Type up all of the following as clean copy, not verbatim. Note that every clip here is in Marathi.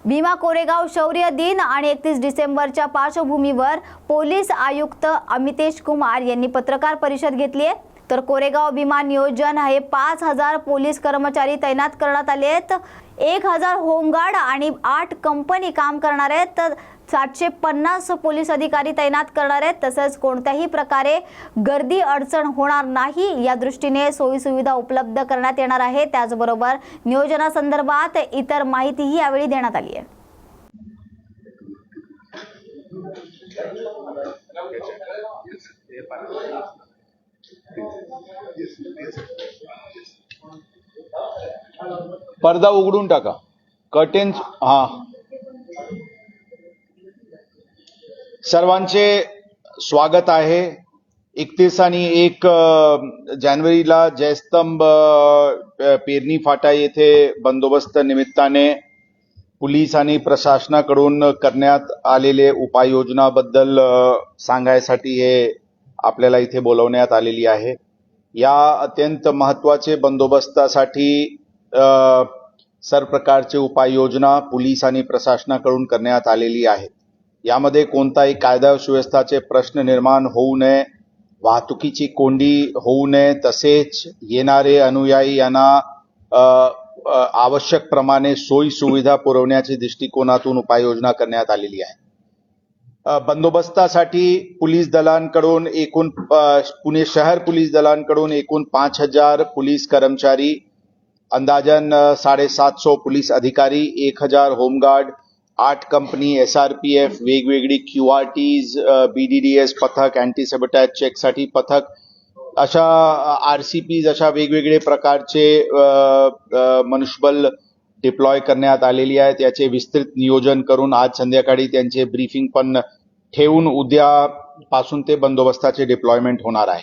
भीमा कोरेगाव शौर्य दिन आणि 31 डिसेंबरच्या पार्श्वभूमीवर पोलीस आयुक्त अमितेश कुमार यांनी पत्रकार परिषद घेतली आहे। तर कोरेगाव भीमा नियोजन हे 5000 पोलीस कर्मचारी तैनात करण्यात आले आहेत। 1000 होमगार्ड आणि 8 कंपनी काम करणार आहेत। तर 750 पोलीस अधिकारी तैनात करणार आहेत। तसंच कोणत्याही प्रकारे गर्दी अडचण होणार नाही या दृष्टीने सोयी सुविधा उपलब्ध करण्यात येणार आहे। त्याचबरोबर नियोजनासंदर्भात इतर माहितीही यावेळी देण्यात आली आहे। पडदा उघडून टाका, कर्टेन्स। सर्वांचे स्वागत आहे। 31 आणि 1 जानेवारीला जयस्तंभ पेरणी फाटा येथे बंदोबस्त निमित्ताने पोलीस आणि प्रशासनाकडून करण्यात आलेले उपाययोजनाबद्दल सांगायसाठी हे आपल्याला इथे बोलवण्यात आलेली आहे। या अत्यंत महत्त्वाचे बंदोबस्तासाठी सर्व प्रकारचे उपाययोजना पोलीस आणि प्रशासनाकडून करण्यात आलेली आहे। यामध्ये कोणताही कायदा सुव्यवस्थेचे प्रश्न निर्माण होऊ नये, वाहतुकीची कोंडी होऊ नये, तसेच येणारे अनुयायी यांना आवश्यक प्रमाणे सोयी सुविधा पुरवण्याच्या दृष्टिकोनातून उपाययोजना करण्यात आलेली आहे। बंदोबस्तासाठी पोलीस दलांकडून एकूण पुणे शहर पोलीस दलांकडून एकूण 5000 पोलीस कर्मचारी, अंदाजन 750 पोलीस अधिकारी, 1000 होमगार्ड, 8 कंपनी, SRPF, वेगवेगळी QRTs, BDDS पथक, अँटी सबटाज चेकसाठी पथक, अशा RCPs, अशा वेगवेगळे प्रकारचे मनुष्यबळ डिप्लॉय करण्यात आलेली आहे। त्याचे विस्तृत नियोजन करून आज संध्याकाळी त्यांचे ब्रीफिंग पण ठेवून उद्यापासून ते बंदोबस्ताचे डिप्लॉयमेंट होणार आहे।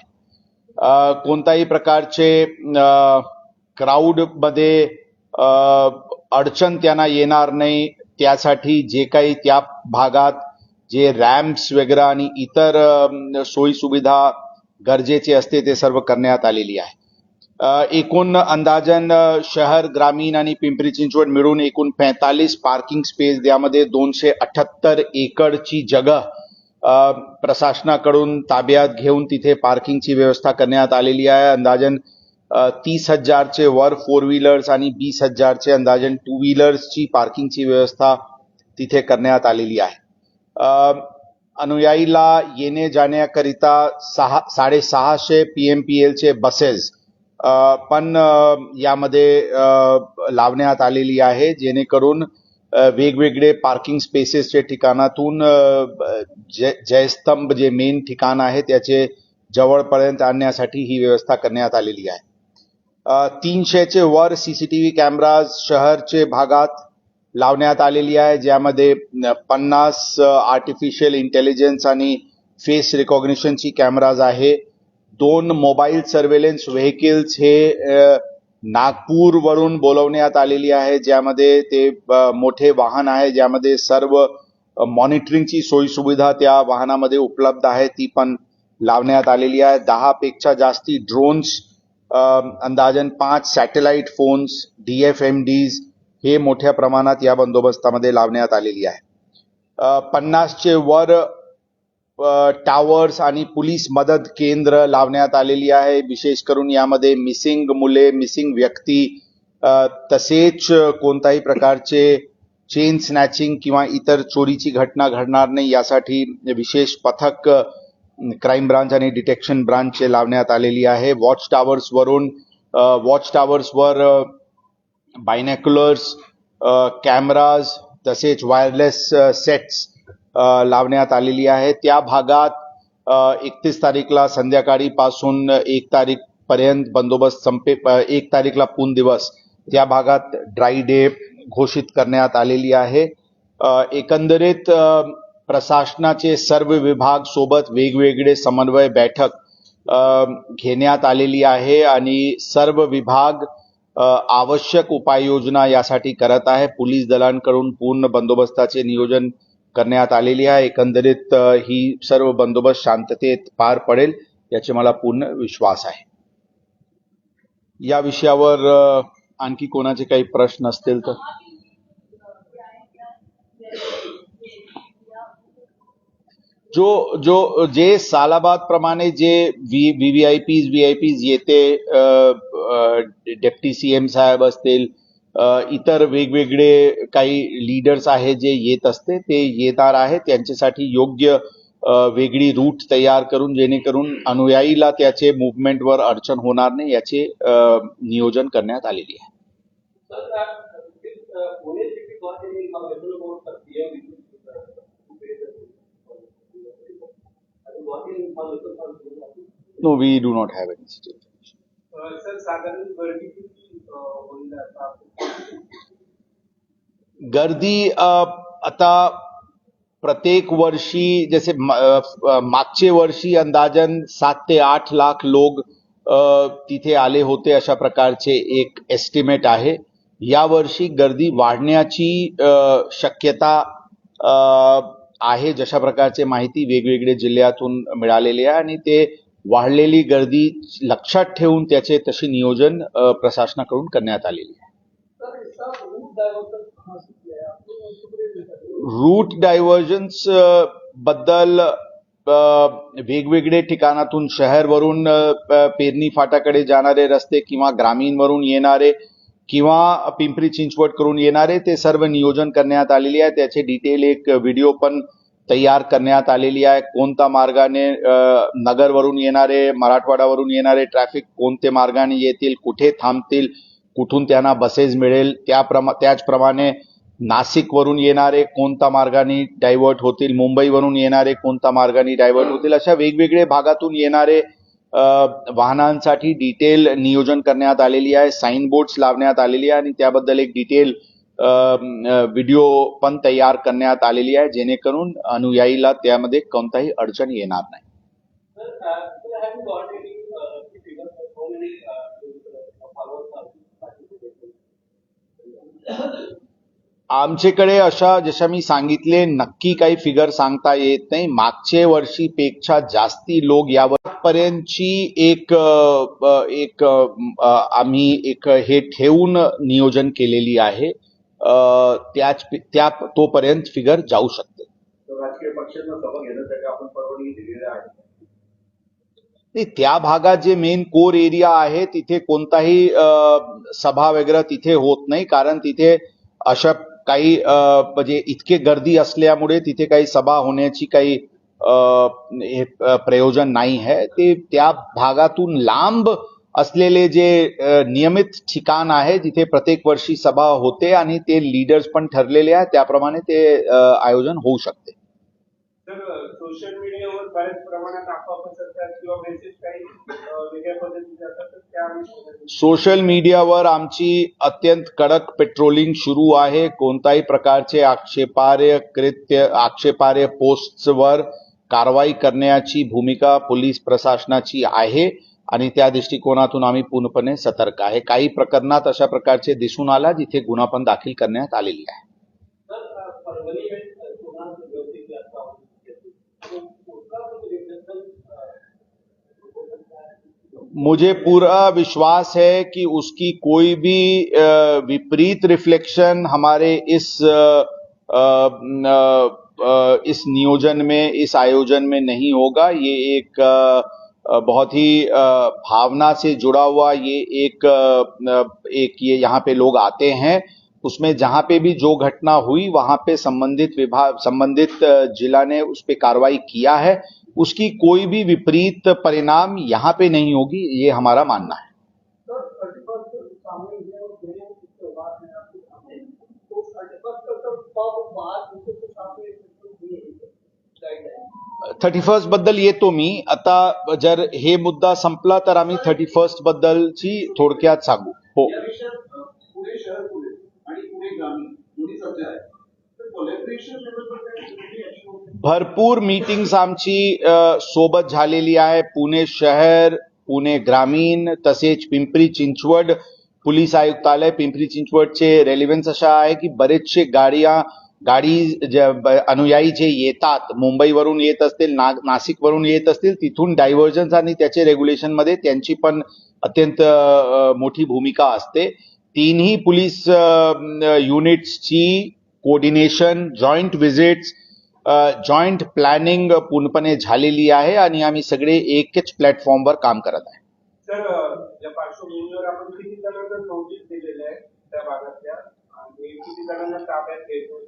कोणताही प्रकारचे क्राऊड मध्ये अडचण त्यांना येणार नाही, त्यासाठी जे काही त्या भागात जे रॅम्प्स वगैरे आणि इतर सोयी सुविधा गरजेचे असते ते सर्व करण्यात आलेली आहे। एकूण अंदाजन शहर, ग्रामीण आणि पिंपरी चिंचवड मिळून एकूण 45 पार्किंग स्पेस, त्यामध्ये 278 एकरची जागा प्रशासनाकडून ताब्यात घेऊन तिथे पार्किंगची व्यवस्था करण्यात आलेली आहे। अंदाजन 30,000चे वर 4 व्हीलर्स आणि 20,000चे अंदाजन 2 व्हीलर्सची पार्किंगची व्यवस्था तिथे करण्यात आलेली आहे। अनुयायीला येणे जाण्याकरिता 650 PMPLचे बसेस पण यामध्ये लावण्यात आलेली आहे, जेणेकरून वेगवेगळे पार्किंग स्पेसेसच्या ठिकाणातून जयस्तंभ जे मेन ठिकाण आहे त्याचे जवळपर्यंत आणण्यासाठी ही व्यवस्था करण्यात आलेली आहे। 300चे वर CCTV कॅमेराज शहरचे भागात लावण्यात आलेली आहे, ज्यामध्ये 50 आर्टिफिशियल इंटेलिजन्स आणि फेस रिकॉग्निशनची कॅमेराज आहे। 2 मोबाईल सर्व्हेलन्स व्हेकल्स हे नागपूर वरून बोलवण्यात आलेली आहे, ज्यामध्ये ते मोठे वाहन आहे, ज्यामध्ये सर्व मॉनिटरिंगची सोयी सुविधा त्या वाहनामध्ये उपलब्ध आहे, ती पण लावण्यात आलेली आहे। 10 पेक्षा जास्ती ड्रोन्स, अंदाजन 5 सॅटेलाइट फोन्स, DFMDs हे मोठ्या प्रमाणात या बंदोबस्तामध्ये लावण्यात आलेली आहे। 50चे वर टावर्स आणि पोलीस मदत केंद्र लावण्यात आलेली आहे। विशेष करून यामध्ये मिसिंग मुले, मिसिंग व्यक्ती, तसेच कोणत्याही प्रकारचे चेन स्नॅचिंग किंवा इतर चोरीची घटना घडणार नाही यासाठी विशेष पथक क्राईम ब्रांच आणि डिटेक्शन ब्रांचचे लावण्यात आलेली आहे। वॉच टावर्सवर बायनॅक्युलर्स, कॅमेराज तसेच वायरलेस सेट्स लावण्यात आलेली आहे। त्या भागात 31 तारीखला संध्याकाळी पासून 1 तारीख पर्यंत बंदोबस्त 1 तारीखला पूर्ण दिवस त्या भागात ड्राय डे घोषित करण्यात आलेली आहे। एकंदरीत प्रशासनाचे सर्व विभाग सोबत वेगवेगळे समन्वय बैठक घेण्यात आलेली आहे आणि सर्व विभाग आवश्यक उपाययोजना यासाठी करत आहे। पोलीस दलांकडून पूर्ण बंदोबस्ताचे नियोजन करण्यात आलेली आहे। एकंदरीत ही सर्व बंदोबस्त शांततेत पार पडेल याचे मला पूर्ण विश्वास आहे। या विषयावर आणखी कोणाचे काही प्रश्न असतील तर जे सालाबाद प्रमाणे जे व्हीव्हीआयपीज येते, डेप्टी सीएम साहेब असतील, इतर वेगवेगळे काही लीडर्स आहेत जे येत असते, ते येणार आहे. त्यांच्यासाठी योग्य वेगळी रूट तयार करून जेणेकरून अनुयायीला त्याचे मुवमेंटवर अडचण होणार नाही याचे नियोजन करण्यात आलेली आहे. No, we do not have any such information. Sir साधारण गर्दी किती होईल आता? गर्दी आता प्रत्येक वर्षी जसे मागचे वर्षी अंदाजन 7 ते 8 लाख लोक तिथे आले होते, अशा प्रकारचे एक एस्टिमेट आहे. या वर्षी गर्दी वाढण्याची शक्यता आहे, जशा प्रकारचे माहिती वेगवेगळे जिल्ह्यातून मिळालेली आहे आणि ते वाढलेली गर्दी लक्षात ठेवून त्याचे तसे नियोजन प्रशासनाकडून करण्यात आलेले आहे. रूट डायव्हर्जन्स बद्दल वेगवेगळे ठिकाणातून शहरवरून पेरणी फाटाकडे जाणारे रस्ते किंवा ग्रामीणवरून येणारे किंवा पिंपरी चिंचवड करून येणारे ते सर्व नियोजन करण्यात आलेले आहे. त्याचे डिटेल एक व्हिडिओ पण तयार करण्यात आलेली आहे. कोणत्या मार्गाने नगरवरून येणारे, मराठवाड्यावरून येणारे ट्रॅफिक कोणते मार्गाने येतील, कुठे थांबतील, कुठून त्यांना बसेस मिळेल, त्याचप्रमाणे नाशिकवरून येणारे कोणत्या मार्गाने डायव्हर्ट होतील, मुंबईवरून येणारे कोणत्या मार्गाने डायव्हर्ट होतील, अशा वेगवेगळे भागातून येणारे वाहनांसाठी डिटेल नियोजन करण्यात आलेली आहे. साइन बोर्ड्स लावण्यात आलेली आहे आणि त्याबद्दल एक डिटेल व्हिडिओ पण तयार करण्यात आलेली आहे, जेणेकरून अनुयायीला त्यामध्ये कोणताही अडचण येणार नाही. आमच्याकडे अशा जशा मी सांगितले नक्की काही फिगर सांगता येत नाही. मागच्या वर्षीपेक्षा जास्ती लोक यावरपर्यंतची एक आम्ही एक हे ठेवून नियोजन केलेली आहे. त्या तोपर्यंत फिगर जाऊ शकते. राजकीय पक्षांना सभा घेण्यासाठी आपण परवानगी दिलेली आहे. त्या भागात जे मेन कोर एरिया आहे तिथे कोणताही सभा वगैरे तिथे होत नाही, कारण तिथे अशा काही म्हणजे इतके गर्दी असल्यामुळे तिथे काही सभा होण्याची काही प्रयोजन नाही आहे. ते त्या भागातून लांब असलेले जे नियमित ठिकाण आहे जिथे प्रत्येक वर्षी सभा होते आणि ते लीडर्स पण ठरलेले आहे, त्याप्रमाणे ते आयोजन होऊ शकते. सर, सोशल मीडियावर बऱ्याच प्रमाणात अफवा पसरतात किंवा मेसेज काही वेगळ्या पद्धतीचे असतात, तर त्या सोशल मीडियावर आमची अत्यंत कडक पेट्रोलिंग सुरू आहे. कोणत्याही प्रकारचे आक्षेपार्ह पोस्टवर कारवाई करण्याची भूमिका पोलीस प्रशासनाची आहे आणि त्या दृष्टिकोनातून आम्ही पूर्णपणे सतर्क आहे. काही प्रकरणात अशा प्रकारचे दिसून आला जिथे गुन्हा पण दाखल करण्यात आलेली आहे. मुझे पूरा विश्वास है कि उसकी कोई भी विपरीत रिफ्लेक्शन हमारे इस नियोजन में, इस आयोजन में नहीं होगा. ये एक बहुत ही भावना से जुड़ा हुआ ये यहाँ पे लोग आते हैं, उसमें जहां पे भी जो घटना हुई वहां पे संबंधित जिला ने उस पे कार्रवाई किया है. उसकी कोई भी विपरीत परिणाम यहाँ पे नहीं होगी, ये हमारा मानना है. 31 बद्दल येतो मी. आता जर हे मुद्दा संपला तर आम्ही 31 बद्दलची थोडक्यात सांगू. हो, पुणे शहर पोलीस आणि पुणे ग्रामीण दोन्ही सज्ज आहेत, तर कोलॅबोरेशन भरपूर मीटिंग्स आमची सोबत झालेली आहे. पुणे शहर, पुणे ग्रामीण तसेच पिंपरी चिंचवड पोलीस आयुक्तालय. पिंपरी चिंचवडचे रेलिव्हन्स अशा आहे की बरेचसे अनुयायी जे येतात, मुंबईवरून येत असतील, नाशिकवरून येत असतील, तिथून डायव्हर्जन्स आणि त्याचे रेग्युलेशन मध्ये त्यांची पण अत्यंत मोठी भूमिका असते. तीनही पोलीस युनिट्सची coordination, joint visits joint planning पूर्णपणे झालेली आहे आणि आम्ही सगळे एकच प्लॅटफॉर्मवर काम करत आहे. सर, या पार्श्वभूमीवर आपण किती जणांना नोटीस दिलेले आहे त्या भागातल्या आणि किती जणांना ताब्यात घ्यायचं?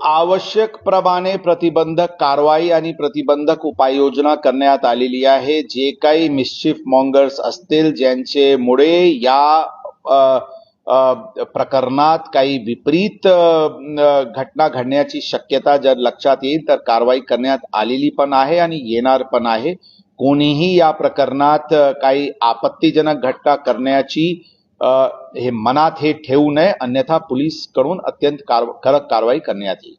आवश्यक प्रमाणे प्रतिबंधक कारवाई आणि प्रतिबंधक उपाययोजना करण्यात आलेली आहे. जे काही मिस्चिफ मॉंगर्स असतील ज्यांच्यामुळे या प्रकरणात काही विपरीत घटना घडण्याची शक्यता जर लक्षात येईल तर कारवाई करण्यात आलेली पण आहे आणि येणार पण आहे. कोणीही या प्रकरणात काही आपत्तीजनक घटना करण्याची हे मनात हे ठेवू नये, अन्यथा पोलीस कडून अत्यंत कडक कारवाई करण्यात येईल.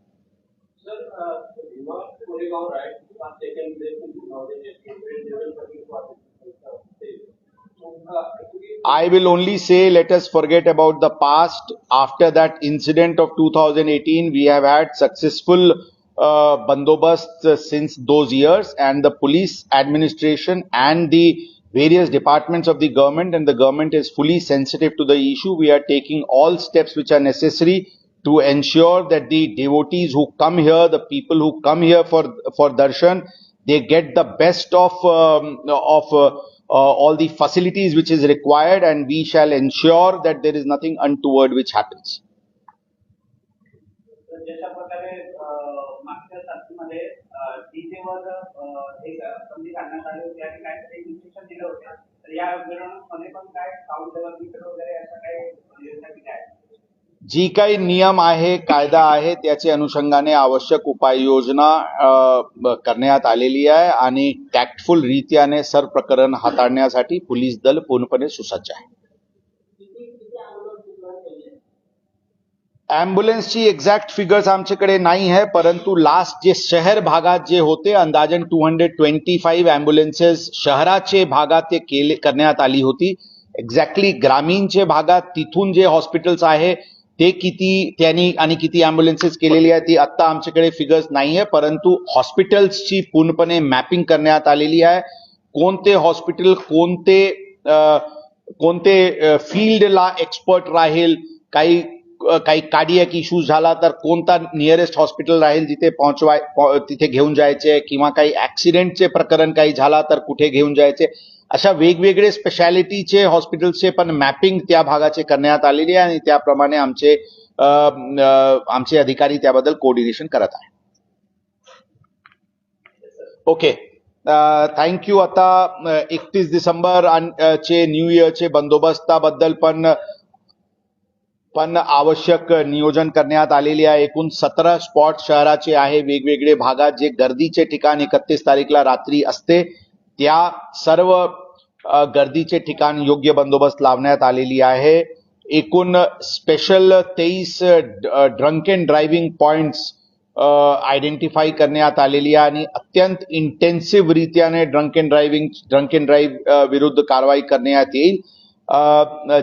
I will only say let us forget about the past. After that incident of 2018, we have had successful bandobast since those years, and the police administration and the various departments of the government, and the government is fully sensitive to the issue. We are taking all steps which are necessary to ensure that the devotees who come here, the people who come here for darshan, they get the best of all the facilities which is required, and we shall ensure that there is nothing untoward which happens. ज्याच्या प्रकारे मागच्या तारखेमध्ये डीजेवर एक बंदी घालण्यात आली होती आणि काहीतरी इन्स्ट्रक्शन दिलं होतं, तर या मिरवणुकीमध्ये पण काय साऊंड लेवल मीटर वगैरे अशा काही योजना केल्या आहेत? जी काही नियम आहे, कायदा आहे, त्याचे अनुषंगाने आवश्यक उपाययोजना करण्यात आलेली आहे आणि टॅक्टफुल रीत्याने सर्व प्रकरण हाताळण्यासाठी पोलीस दल पूर्णपणे सुसज्ज आहे. ॲम्ब्युलन्सची एक्झॅक्ट फिगर्स आमच्याकडे नाही आहे, परंतु लास्ट जे शहर भागात जे होते अंदाजन 225 ॲम्ब्युलन्सेस शहराचे भागात ते करण्यात आली होती. एक्झॅक्टली ग्रामीणचे भागात तिथून जे हॉस्पिटल्स आहे ते किती त्यांनी आणि किती ॲम्ब्युलन्सेस केलेली आहे ती आत्ता आमच्याकडे फिगर्स नाही आहे, परंतु हॉस्पिटल्सची पूर्णपणे मॅपिंग करण्यात आलेली आहे. कोणते हॉस्पिटल कोणते फील्डला एक्सपर्ट राहील, काही कार्डियक इश्यूज झाला तर कोणता नियरेस्ट हॉस्पिटल राहील जिथे तिथे घेऊन जायचे, किंवा काही ऍक्सिडेंटचे प्रकरण काही झाला तर कुठे घेऊन जायचे, अशा वेगवेगळे स्पेशालिटीचे हॉस्पिटलचे पण मॅपिंग त्या भागाचे करण्यात आलेली आहे आणि त्याप्रमाणे आमचे अधिकारी त्याबद्दल कोऑर्डिनेशन करत आहे. Okay, thank you. आता 31 डिसेंबर चे न्यू इयरचे बंदोबस्ताबद्दल पण आवश्यक नियोजन करण्यात आलेले आहे. एकूण 17 स्पॉट शहराचे आहे वेगवेगळे भागात, जे गर्दीचे ठिकाण 31 तारीखला रात्री असते त्या सर्व गर्दीचे ठिकाण योग्य बंदोबस्त लावण्यात आलेली आहे. एकूण special 23 drunk and driving points identify करण्यात आलेली आहे आणि अत्यंत इंटेन्सिव्ह रीत्याने ड्रंक अँड ड्राईव्ह विरुद्ध कारवाई करण्यात येईल.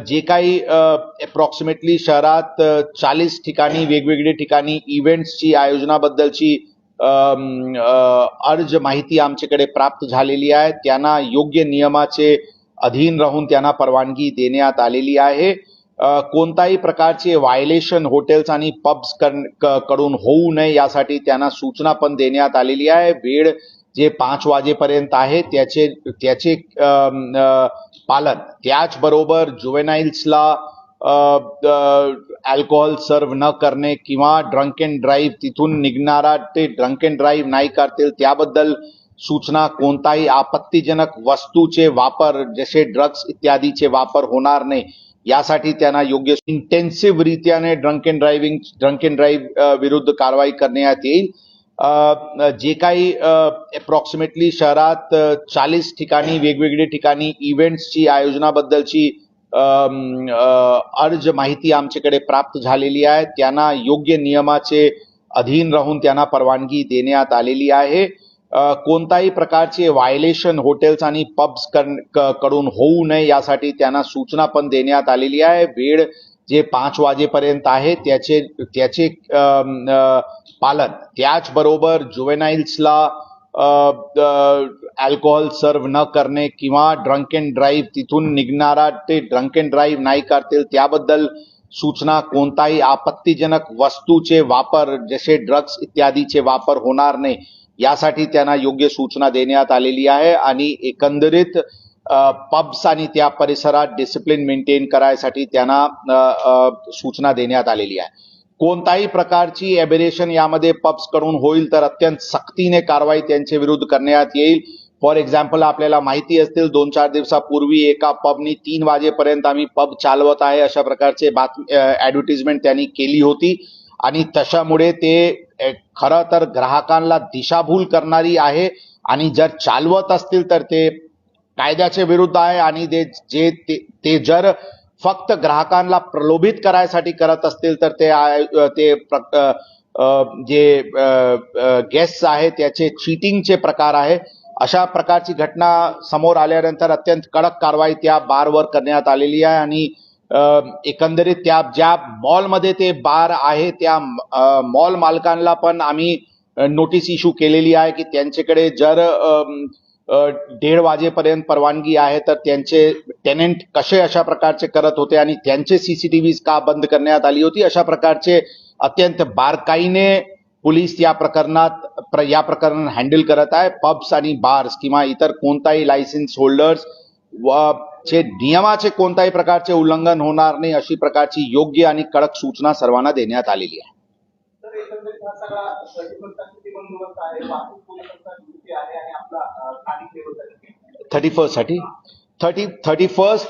जे काही अप्रॉक्सिमेटली शहरात 40 ठिकाणी वेगवेगळे ठिकाणी इव्हेंट्सची आयोजनाबद्दलची अर्ज माहिती आमच्याकडे प्राप्त झालेली आहे. त्यांना योग्य नियमाचे अधीन राहून त्यांना परवानगी देण्यात आलेली आहे. कोणताही प्रकारचे व्हायलेशन हॉटेल्स आणि पब्स कडून होऊ नये यासाठी त्यांना सूचना पण देण्यात आलेली आहे. वेळ जे 5 वाजेपर्यंत आहे त्याचे पालन, त्याचबरोबर जुवेनाइल्सला अल्कोहोल सर्व न करणे किंवा ड्रंक अँड ड्राईव्ह तिथून निघणारा ते ड्रंक अँड ड्राईव्ह नाही करतील त्याबद्दल सूचना. कोणताही आपत्तीजनक वस्तूचे वापर जसे ड्रग्स इत्यादीचे वापर होणार नाही यासाठी त्यांना योग्य इंटेन्सिव्ह रीत्याने ड्रंक अँड ड्राईव्ह विरुद्ध कारवाई करण्यात येईल. जे काही अप्रॉक्सिमेटली शहरात 40 ठिकाणी वेगवेगळे ठिकाणी इव्हेंट्सची आयोजनाबद्दलची अर्ज माहिती आमच्याकडे प्राप्त झालेली आहे. त्यांना योग्य नियमाचे अधीन राहून त्यांना परवानगी देण्यात आलेली आहे. कोणताही प्रकारचे व्हायलेशन हॉटेल्स आणि पब्स कडून होऊ नये यासाठी त्यांना सूचना पण देण्यात आलेली आहे. वेळ जे 5 वाजेपर्यंत आहे त्याचे पालन, त्याचबरोबर जुवेनाइल्सला अल्कोहोल सर्व न करणे किंवा ड्रंक अँड ड्राईव्ह तिथून निघणारा ते ड्रंक अँड ड्राईव्ह नाही करतील त्याबद्दल सूचना, कोणताही आपत्तीजनक वस्तूचे वापर जसे ड्रग्ज इत्यादीचे वापर होणार नाही यासाठी त्यांना योग्य सूचना देण्यात आलेली आहे आणि एकंदरीत पब्स आणि त्या परिसरात डिसिप्लिन मेंटेन करायसाठी त्यांना सूचना देण्यात आलेली आहे. कोणताही प्रकारची एबेरेशन यामध्ये पब्स कडून होईल तर अत्यंत सक्तीने कारवाई त्यांच्या विरुद्ध करण्यात येईल. फॉर एक्झाम्पल आपल्याला माहिती असतील 2-4 दिवसापूर्वी एका पबनी 3 वाजेपर्यंत आम्ही पब चालवत आहे अशा प्रकारचे ऍडव्हर्टिजमेंट त्यांनी केली होती आणि तशामुळे ते खरं तर ग्राहकांना दिशाभूल करणारी आहे आणि जर चालवत असतील तर ते कायद्याच्या विरुद्ध आहे आणि ते जर फक्त ग्राहकांना प्रलोभित करायसाठी करत असतील तर ते जे गेस्ट आहे त्याचे चीटिंगचे प्रकार आहे. अशा प्रकारची घटना समोर आल्यानंतर अत्यंत कडक कारवाई त्या बारवर करण्यात आलेली आहे आणि एकंदरीत त्या ज्या मॉलमध्ये ते बार आहे त्या मॉल मालकांना पण आम्ही नोटीस इश्यू केलेली आहे की त्यांच्याकडे जर 1:30 वाजेपर्यंत परवानगी आहे तर त्यांचे टेनेंट कसे अशा प्रकारचे करत होते आणि त्यांचे सीसीटीव्ही का बंद करण्यात आली होती. अशा प्रकारचे अत्यंत बारकाईने पोलीस या प्रकरण हँडल करत आहे. पब्स आणि बार्स किंवा इतर कोणताही लायसन्स होल्डर्स चे नियमाचे कोणत्याही प्रकारचे उल्लंघन होणार नाही अशी प्रकारची योग्य आणि कडक सूचना सर्वांना देण्यात आलेली आहे. तर एकंदरीत हा सगळा प्रतिबंधाचा किती बंदोबस्त आहे, वाहतूक पोलिसांचा ड्युटी आहे आणि आपला स्थानिक लेवलचा 31 साठी 31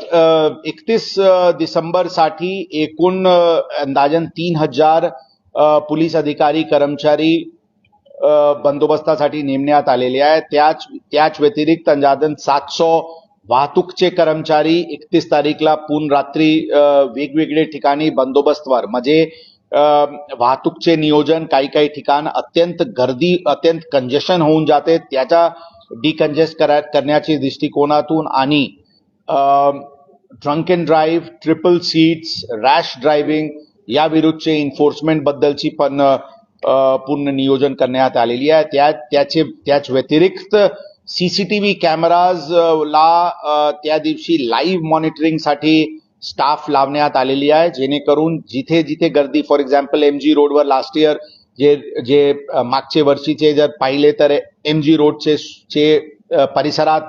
31 डिसेंबर साठी एकूण अंदाजन 3000 पोलीस अधिकारी कर्मचारी बंदोबस्तासाठी नेमण्यात आलेले आहेत. त्याच व्यतिरिक्त अंदाजन 700 वाहतूकचे कर्मचारी 31 तारीखला पूर्ण रात्री वेगवेगळे ठिकाणी बंदोबस्तवर म्हणजे वाहतूकचे नियोजन काही ठिकाण अत्यंत कंजेशन होऊन जाते त्याचा डिकंजेस्ट करण्याच्या दृष्टिकोनातून आणि drunk and drive, triple seats, rash driving या विरुद्धचे एन्फोर्समेंट बद्दलची पण पूर्ण नियोजन करण्यात आलेली आहे. त्याच व्यतिरिक्त सीसीटीव्ही कॅमेराज ला त्या दिवशी लाईव्ह मॉनिटरिंगसाठी स्टाफ लावण्यात आलेली आहे जेणेकरून जिथे गर्दी फॉर एक्झाम्पल MG रोडवर लास्ट इयर जे मागचे वर्षीचे जर पाहिले तर MG रोडचे परिसरात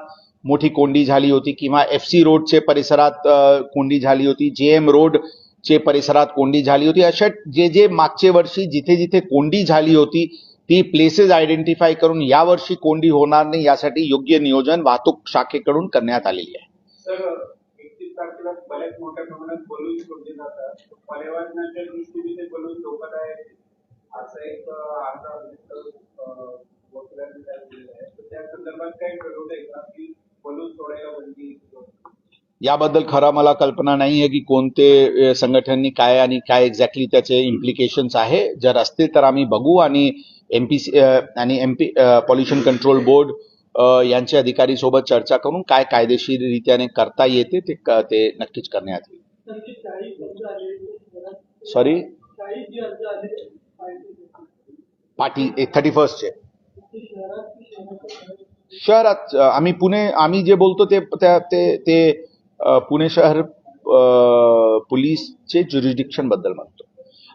मोठी कोंडी झाली होती किंवा FC रोडचे परिसरात कोंडी झाली होती, JM रोडचे परिसरात कोंडी झाली होती. अशा जे मागचे वर्षी जिथे कोंडी झाली होती ती प्लेसेस आयडेंटिफाय करून यावर्षी कोंडी होणार नाही यासाठी योग्य नियोजन वाहतूक शाखेकडून करण्यात आलेली आहे. सर 31 तारखेला बऱ्याच मोठ्या प्रमाणात बलून सोडले जातात. पर्यावरणाच्या दृष्टीने ते बलून धोकादायक असं एक अंदाज वकिलांनी दिलेला आहे. तर त्या संदर्भात काय ठरवलंय का की बलून सोडायला बंदी? याबद्दल खरं मला कल्पना नाही आहे की कोणते संघटनांनी काय आणि काय एक्झॅक्टली त्याचे इम्प्लिकेशन्स आहे. जर असतील तर आम्ही बघू आणि MPC आणि MP पॉल्युशन कंट्रोल बोर्ड यांचे अधिकारी सोबत चर्चा करून काय कायदेशीर रीत्याने करता येते ते नक्कीच करण्यात येईल. सॉरी पाठी 31 चे शहरात आम्ही जे बोलतो ते पुणे शहर पोलीसचे ज्युरिडिक्शन बद्दल म्हणतो.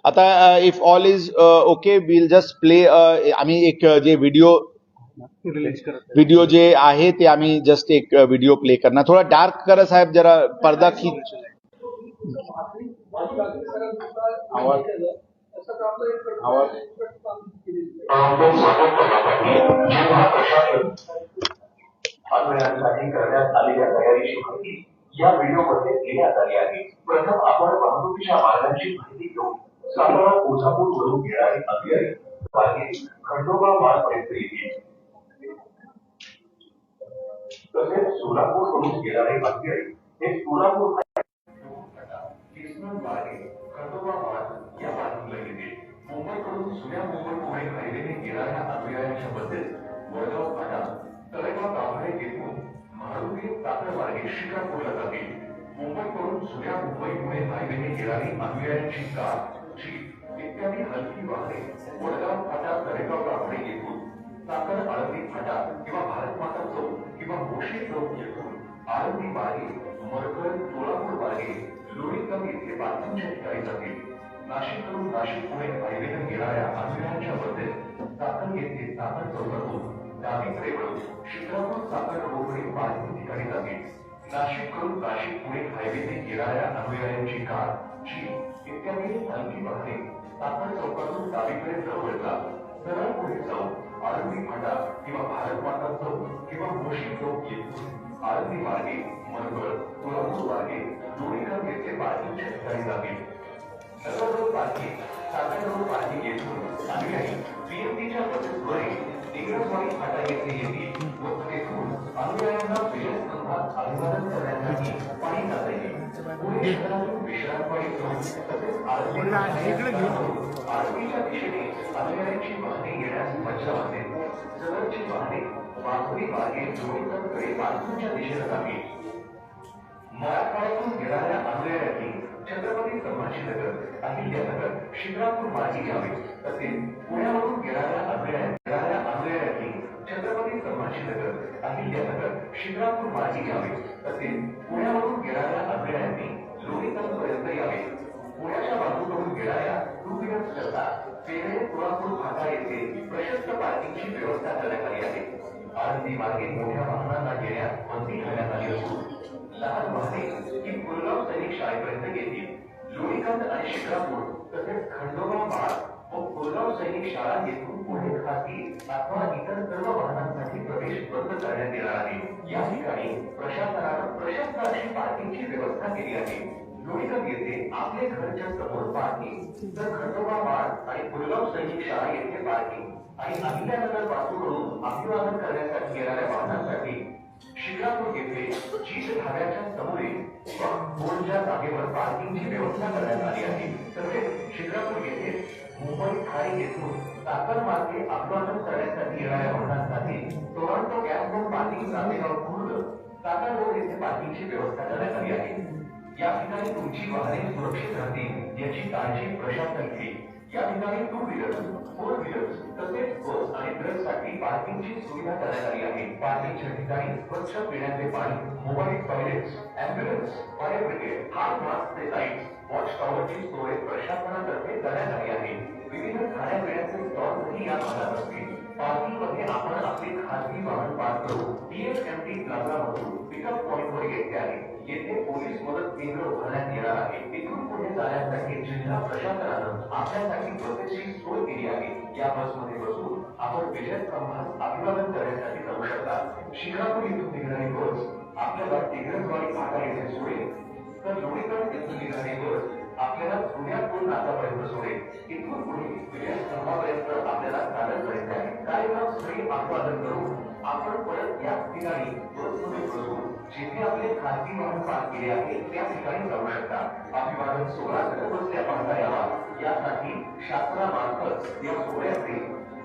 आता if all is okay will just play आम्ही एक जे व्हिडिओ जे आहे ते आम्ही जस्ट एक व्हिडिओ प्ले करणार. थोडा डार्क करा साहेब जरा पर्दा खींच. आंदोलनासाठी करण्यात आलेल्या तयारीची माहिती या व्हिडिओमध्ये देण्यात आली आहे. प्रथम आपण वाहतुकीच्या मार्गांची माहिती घेऊ. सातारा कोल्हापूर वरून येणारी अभियान मार्गे खंडोबा मार्गपर्यंत येतील. तसेच सोलापूर वरून येणारे अभियान हे सोलापूर मार्गे खंडोबा मार्ग या मार्गाला येतील. मुंबईकडून जुन्या मुंबई पुणे हायवेने येणाऱ्या अभियानाच्या बद्दल वडगाव फाटा तळेगाव गाभारे येथून महारुगी ताकड मार्गे शिकापूरला जातील. मुंबईकडून जुन्या मुंबई पुणे हायवेने येणारी अभियानाची कार, जीप इत्यादी हलकी वाहने वडगाव फाटा तळेगाव गाभारे येथून ताकड आळंदी फाटा किंवा भारत माता चौक किंवा मोशी चौक येथून आळंदी मार्गे मरकड सोलापूर मार्गे लोणीगाव येथे बातमीच्या ठिकाणी करून नाशिक पुणे हायवेने येणाऱ्या अनुयायांच्या बदले चाकण येथे चाकण चौकातून डावीकडे वळून शिक्रापूर चाकण रोडवरील पार्किंग ठिकाणी जाते. नाशिक करून नाशिक पुणे हायवेने येणाऱ्या अनुयायांची कार, जीप इत्यादी हलकी वाहने चाकण चौकातून डावीकडे न वळता सरळ पुढे जाऊन आळंदी फाटा किंवा भारत माता चौक किंवा मोशी चौक येथून आळंदी मार्गे मनगळ तुळजापूर मार्गे लोणीकर येथे पार्किंगच्या ठिकाणी जातील. Nagar road parking, Chakan road parking येथून अनुयायी पीएमपीच्या बसेसद्वारे इंग्रजवाडी फाटा येथे येतील व तेथून अनुयायांना विजयस्तंभात अभिवादन करण्यासाठी पायी जाता येईल. पुणे शहरातून विश्रांतवाडी चौक तसेच आळंदीच्या दिशेने अनुयायांची वाहने येण्यास मज्जा असेल. सदरची वाहने वाघोली मार्गे लोणीकरकडे पार्किंगच्या दिशेने जातील. मराठवाड्यातून येणाऱ्या अनुयायांनी छत्रपती संभाजीनगर, अहिल्यानगर, शिक्रापूर मार्गे यावे. तसेच पुण्यावरून येणाऱ्या अनुयायांनी छत्रपती संभाजीनगर, अहिल्यानगर, शिक्रापूर मार्गे यावे. तसेच पुण्यावरून येणाऱ्या अनुयायांनी लोणीकरपर्यंत यावे. पुण्याच्या बाजूकडून येणाऱ्या टू व्हीलर्स करता पेरे तुळजापूर फाटा येथे प्रशस्त पार्किंगची व्यवस्था करण्यात आली आहे. आळंदी मार्गे मोठ्या वाहनांना येण्यास बंदी घालण्यात आली असून लहान वाहने ही पुलगाव सैनिक शाळेपर्यंत येतील. लोणीकर आणि शिक्रापूर तसेच खंडोबा मार्ग व पुलगाव सैनिक शाळा येथून पुढे खासगी अथवा इतर सर्व वाहनांसाठी प्रवेश बंद करण्यात येणार आहे. या ठिकाणी प्रशासनानं प्रशस्त अशी पार्किंगची व्यवस्था केली आहे. लोणीकर येथे आपले घरच्या समोर पार्किंग, तर खंडोबा मार्ग आणि पुलगाव सैनिक शाळा येथे पार्किंग आणि अहिल्यानगर बाजूकडून अभिवादन करण्यासाठी येणाऱ्या वाहनांसाठी शिक्रापूर येथे जीत धाब्याच्या समोरील व बोलच्या जागेवर पार्किंगची व्यवस्था करण्यात आली आहे. तसेच शिक्रापूर येथे मुंबई ठाणे येथून चाकण मार्गे अभिवादन करण्यासाठी येणाऱ्या वाहनांसाठी टोरंटो गॅस व पार्किंग जागेवर खुर्द चाकण रोड येथे पार्किंगची व्यवस्था करण्यात आली आहे. या ठिकाणी तुमची वाहने सुरक्षित राहतील याची काळजी प्रशासन घेईल. या ठिकाणी टू व्हीलर्स, फोर व्हीलर्स तसेच बस आणि ट्रकसाठी पार्किंगची सुविधा करण्यात आली आहे. पार्किंगच्या ठिकाणी स्वच्छ पिण्याचे पाणी, mobile toilets, ambulance, fire brigade, हार्ट मास्कचे लाईट्स, वॉच टॉवरची सोय प्रशासनातर्फे करण्यात आली आहे. विविध खाण्यापिण्याचे स्टॉल्सही या भागात असतील. पार्किंगमध्ये आपण आपले खासगी वाहन पार्क करून TFMT प्लाझामधून पिकअप पॉइंटवर येथे आहे. येथे पोलीस मदत केंद्र उभारण्यात येणार आहे. इथून पुढे जाण्यासाठी जिल्हा प्रशासनानं आपल्यासाठी बसेसची सोय केली आहे. या बसमध्ये बसून आपण विजयस्तंभात अभिवादन करण्यासाठी जाऊ शकता. शिक्रापूर येथून निघणारी बस आपल्याला इंग्रजवाडी फाटा येथे सोडेल, तर लोणीकर येथून निघणारी बस आपल्याला जुन्या पूल नाक्यापर्यंत सोडेल. इथून पुढे विजयस्तंभापर्यंत आपल्याला चालत जायचे आहे. कार्यक्रम स्थळी अभिवादन करून आपण परत याच ठिकाणी बसमध्ये बसून जिथे आपले खासगी वाहन पार्क केले आहे त्या ठिकाणी जाऊ शकता. अभिवादन सोहळा घरबसल्या पाहता यावा यासाठी शासनामार्फत या सोहळ्याचे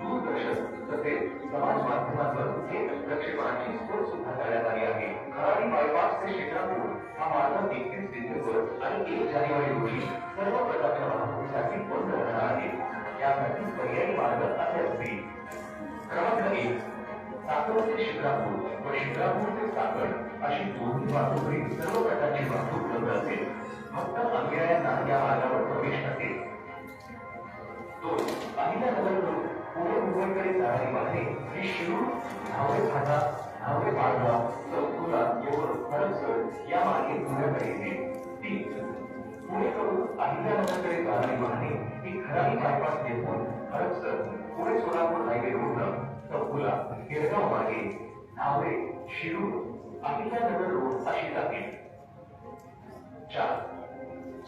दूरदर्शन तसेच समाज माध्यमांवर थेट प्रक्षेपणाची सोय सुद्धा करण्यात आली आहे. खराडी बायपास ते शिक्रापूर हा मार्ग 31 डिसेंबर आणि 1 जानेवारी रोजी सर्व प्रकारच्या वाहतुकीसाठी बंद राहणार आहे. यासाठी पर्यायी मार्ग असे असतील. क्रमांक 1, चाकण ते शिक्रापूर व शिक्रापूर ते चाकण अशी दोन्ही वाहतुकीवरील सर्व प्रकारची वाहतूक बंद असेल. फक्त अनुयायांना या मार्गावर प्रवेश असेल. 2, अहिल्यानगरवरून पुणे मुंबईकडे जाणारी वाहने ही शिरूर, धावडे फाटा, धावडे पारगाव, चौकुला, येवूर, हडपसर या मार्गे पुण्याकडे येतील. 3, पुणेकडून अहिल्यानगरकडे जाणारी वाहने ही खराडी बायपास येथून हडपसर, पुणे सोलापूर हायवे रोडनं चौकुला, केळगाव मार्गे धावडे, शिरूर, अहिल्यानगर रोड अशी जातील. 4,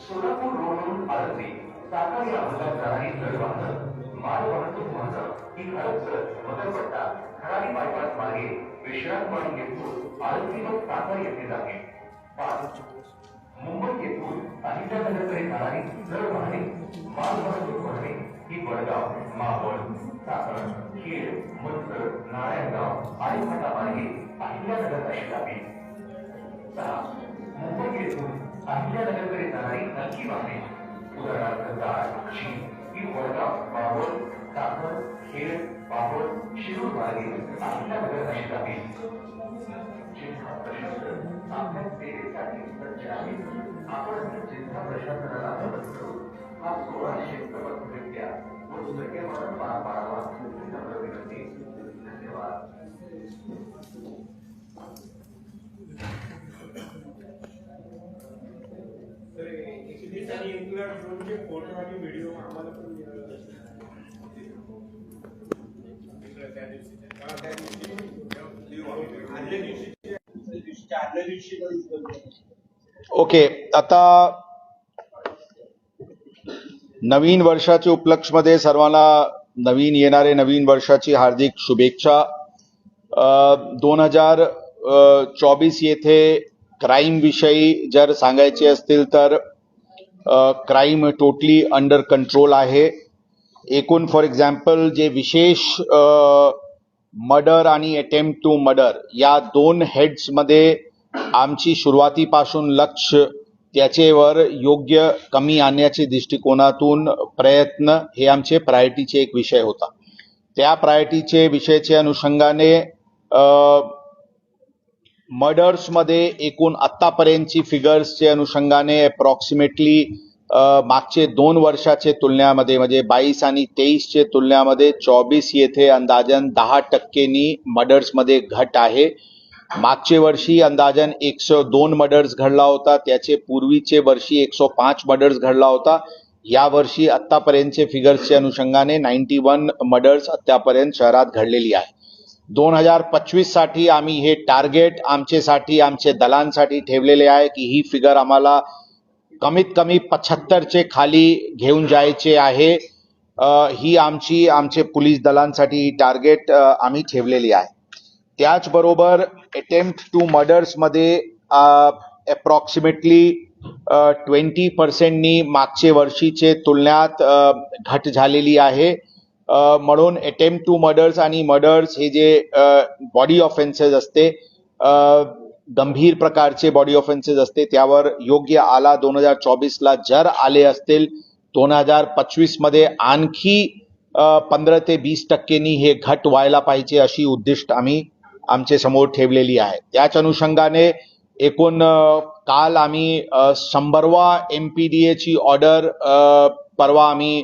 सोलापूर रोडवरून आळंदी, चाकण या भागात जाणारी जड वाहनं, माल वाहतूक वाहनं ही हडपसर, मगरपट्टा, खराडी बायपास मार्गे विश्रांतवाडी येथून आळंदी व चाकण येथे जातील. 5, मुंबई येथून अहिल्यानगरकडे जाणारी जड वाहने, माल वाहतूक वाहने ही वडगाव, मावळ, चाकण, खेड, मंचर, नारायणगाव आणि फाटा मार्गे अहिल्यानगर अशी जातील. 6, मुंबई येथून अहिल्यानगरकडे जाणारी हलकी वाहने उदाहरणार्थ दाळ, शीत ही वडगाव, मावळ, चाकण, खेड, पापड, शिरूर मार्गे अहिल्यानगर अशी जातील. जिल्हा प्रशासन आपल्या सेवेसाठी सज्ज आहे. आपण जिल्हा प्रशासनाला मदत करू हा सोहळा शिस्तबद्धरित्या व सुरक्षेपासून पार पाडावा अशी नम्र विनंती. धन्यवाद. तर एकशे दिवसांनी एकला ड्रोनचे फोटो आणि व्हिडिओ आम्हाला पण मिळाले. त्या दिवशी आदल्या दिवशी ओके, आता नवीन वर्षाच्या उपलक्षमध्ये सर्वांना नवीन येणारे नवीन वर्षाची हार्दिक शुभेच्छा. 2024 येथे क्राईम विषयी जर सांगायचे असतील तर क्राईम टोटली अंडर कंट्रोल आहे. एकूण फॉर एक्झाम्पल जे विशेष मर्डर आणि अटेम्प्ट टू मर्डर या दोन हेड्समध्ये आमची सुरुवातीपासून लक्ष त्याचेवर योग्य कमी आणण्याच्या दृष्टिकोनातून प्रयत्न हे आमचे प्रायोरिटीचे एक विषय होता. त्या प्रायोरिटीचे विषयाच्या अनुषंगाने मर्डर्समध्ये एकूण आत्तापर्यंतची फिगर्सच्या अनुषंगाने अप्रॉक्सिमेटली मागचे 2 वर्षाचे तुलनेमध्ये म्हणजे 22 आणि 23चे तुलनेमध्ये 24 येथे अंदाजन 10% मर्डर्समध्ये घट आहे. मागचे वर्षी अंदाजन 102 मर्डर्स घडला होता, त्याचे पूर्वीचे वर्षी 105 मर्डर्स घडला होता. या वर्षी आत्तापर्यंतचे फिगर्सच्या अनुषंगाने 91 मर्डर्स आत्तापर्यंत शहरात घडलेली आहे. 2025 साठी आम्ही हे टार्गेट आमचेसाठी आमचे दलांसाठी ठेवलेले आहे की ही फिगर आम्हाला कमीत कमी 75चे खाली घेऊन जायचे आहे. ही आमचे पोलीस दलांसाठी ही टार्गेट आम्ही ठेवलेली आहे. त्याचबरोबर अटेम्प्ट टू मर्डर्समध्ये अप्रॉक्सिमेटली 20% मागचे वर्षीचे तुलनेत घट झालेली आहे. म्हणून अटेम्प्ट टू मर्डर्स आणि मर्डर्स हे जे बॉडी ऑफेन्सेस असते, गंभीर प्रकारचे बॉडी ऑफेन्सेस असते, त्यावर योग्य आला 2024ला जर आले असतील 2025 मध्ये आणखी 15 ते 20% हे घट व्हायला पाहिजे अशी उद्दिष्ट आम्ही आमच्या समोर ठेवलेली आहे. त्याच अनुषंगाने एकूण काल आम्ही 100वा MPDA ची ऑर्डर परवा आम्ही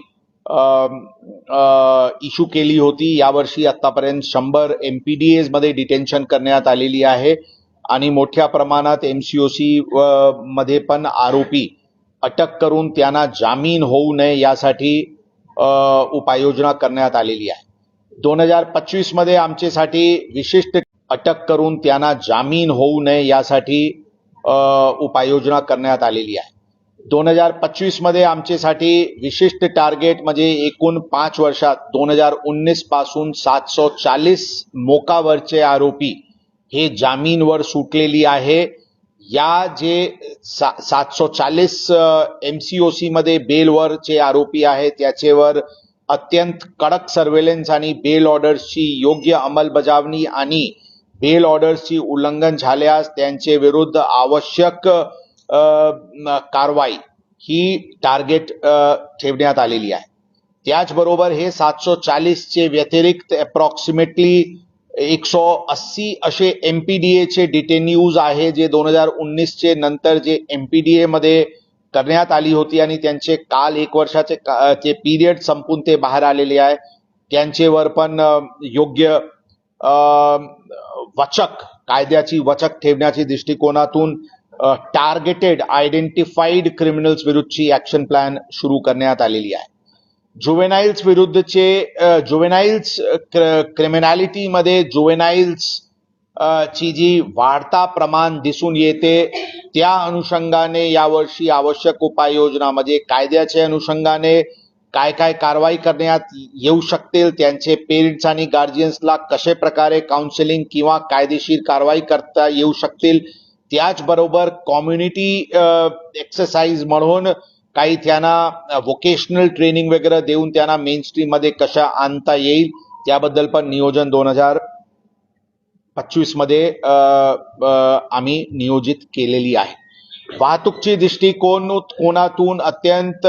इश्यू केली होती. यावर्षी आतापर्यंत 100 MPDAs मध्ये डिटेन्शन करण्यात आलेली आहे आणि मोठ्या प्रमाणात MCOC मध्ये पण आरोपी अटक करून त्यांना जामीन होऊ नये यासाठी उपाययोजना करण्यात आलेली आहे. 2025 मध्ये आमच्यासाठी विशिष्ट अटक करून त्यांना जामीन होऊ नये यासाठी उपाययोजना करण्यात आलेली आहे. 2025 मध्ये आमच्यासाठी विशिष्ट टार्गेट म्हणजे एकूण 5 वर्षात 2019 पासून 740 मोकावरचे आरोपी हे जामीनवर सुटलेली आहे. या जे 740 MCOC मध्ये बेलवरचे आरोपी आहेत त्याचेवर अत्यंत कडक सर्वेलन्स आणि बेल ऑर्डर्सची योग्य अंमलबजावणी आणि बेल ऑर्डर्सची उल्लंघन झाल्यास त्यांचे विरुद्ध आवश्यक कारवाई ही टार्गेट ठेवण्यात आलेली आहे. त्याचबरोबर हे 740 चे व्यतिरिक्त अप्रॉक्सिमेटली 180 असे MPDA चे डिटेन्यूज आहे जे 2019 चे नंतर जे MPDA मध्ये करण्यात आली होती आणि त्यांचे काल 1 वर्षाचे ते पिरियड संपून ते बाहेर आलेले आहे. त्यांचेवर पण योग्य वचक कायद्याची वचक ठेवण्याच्या दृष्टिकोनातून टार्गेटेड आयडेंटिफाईड क्रिमिनल्स विरुद्धची ऍक्शन प्लॅन सुरू करण्यात आलेली आहे. जुवेनाइल्स विरुद्धचे जुवेनाइल्स क्रिमिनॅलिटी मध्ये जुवेनाइल्स ची जी वाढता प्रमाण दिसून येते त्या अनुषंगाने यावर्षी आवश्यक उपाययोजना म्हणजे कायद्याच्या अनुषंगाने काय काय कारवाई करण्यात येऊ शकतील, त्यांचे पेरेंट्स आणि गार्जियन्सला कशा प्रकारे काउन्सिलिंग किंवा कायदेशीर कारवाई करता येऊ शकतील, त्याचबरोबर कम्युनिटी एक्सरसाइज म्हणून काही त्यांना वोकेशनल ट्रेनिंग वगैरे देऊन त्यांना मेन स्ट्रीम मध्ये कशा आणता येईल त्याबद्दल पण नियोजन 2025 मध्ये आम्ही नियोजित केलेली आहे. वाहतूकची दृष्टिकोनातून अत्यंत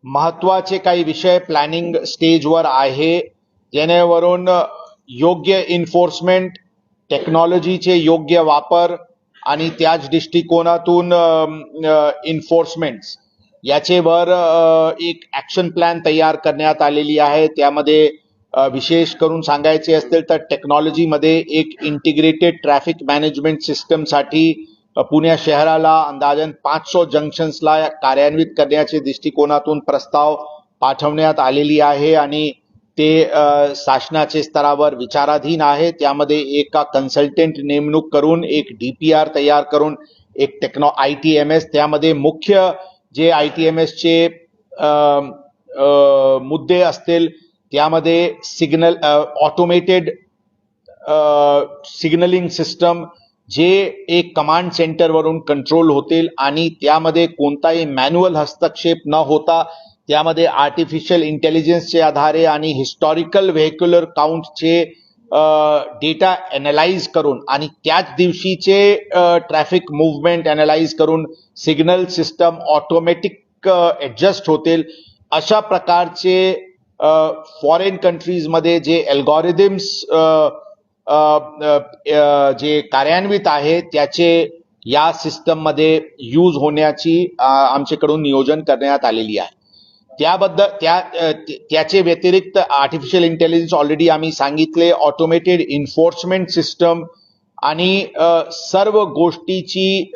महत्वाचे काही विषय प्लॅनिंग स्टेजवर आहे जेणेवरून योग्य इन्फोर्समेंट, टेक्नॉलॉजीचे योग्य वापर आणि त्याच दृष्टिकोनातून इन्फोर्समेंट्स याचेवर एक ॲक्शन प्लॅन तयार करण्यात आलेली आहे. त्यामध्ये विशेष करून सांगायचे असतील तर टेक्नॉलॉजीमध्ये एक इंटिग्रेटेड ट्रॅफिक मॅनेजमेंट सिस्टमसाठी पुणे शहराला अंदाजन 500 जंक्शन्सला कार्यान्वित करण्याच्या दृष्टिकोनातून प्रस्ताव पाठवण्यात आलेली आहे आणि ते शासनाच्या स्तरावर विचाराधीन आहे. त्यामध्ये एका कन्सल्टंट नेमणूक करून एक DPR तयार करून एक ITMS, त्यामध्ये मुख्य जे ITMSचे मुद्दे असतील त्यामध्ये ऑटोमेटेड सिग्नलिंग सिस्टम जे एक कमांड सेंटरवरून कंट्रोल होतील आणि त्यामध्ये कोणताही मॅन्युअल हस्तक्षेप न होता त्यामध्ये आर्टिफिशियल इंटेलिजन्सचे आधारे आणि हिस्टॉरिकल व्हेक्युलर काउंटचे डेटा ॲनालाइज करून आणि त्याच दिवशीचे ट्रॅफिक मूव्हमेंट ॲनालाइज करून सिग्नल सिस्टम ऑटोमॅटिक ॲडजस्ट होतील. अशा प्रकारचे फॉरेन कंट्रीजमध्ये जे अल्गोरिदम्स जे कार्यान्वित आहे त्याचे या सिस्टममध्ये यूज होण्याची आमच्याकडून नियोजन करण्यात आलेली आहे. त्याचे व्यतिरिक्त आर्टिफिशियल इंटेलिजन्स ऑलरेडी आम्ही सांगितले, ऑटोमेटेड इन्फोर्समेंट सिस्टम आणि सर्व गोष्टीची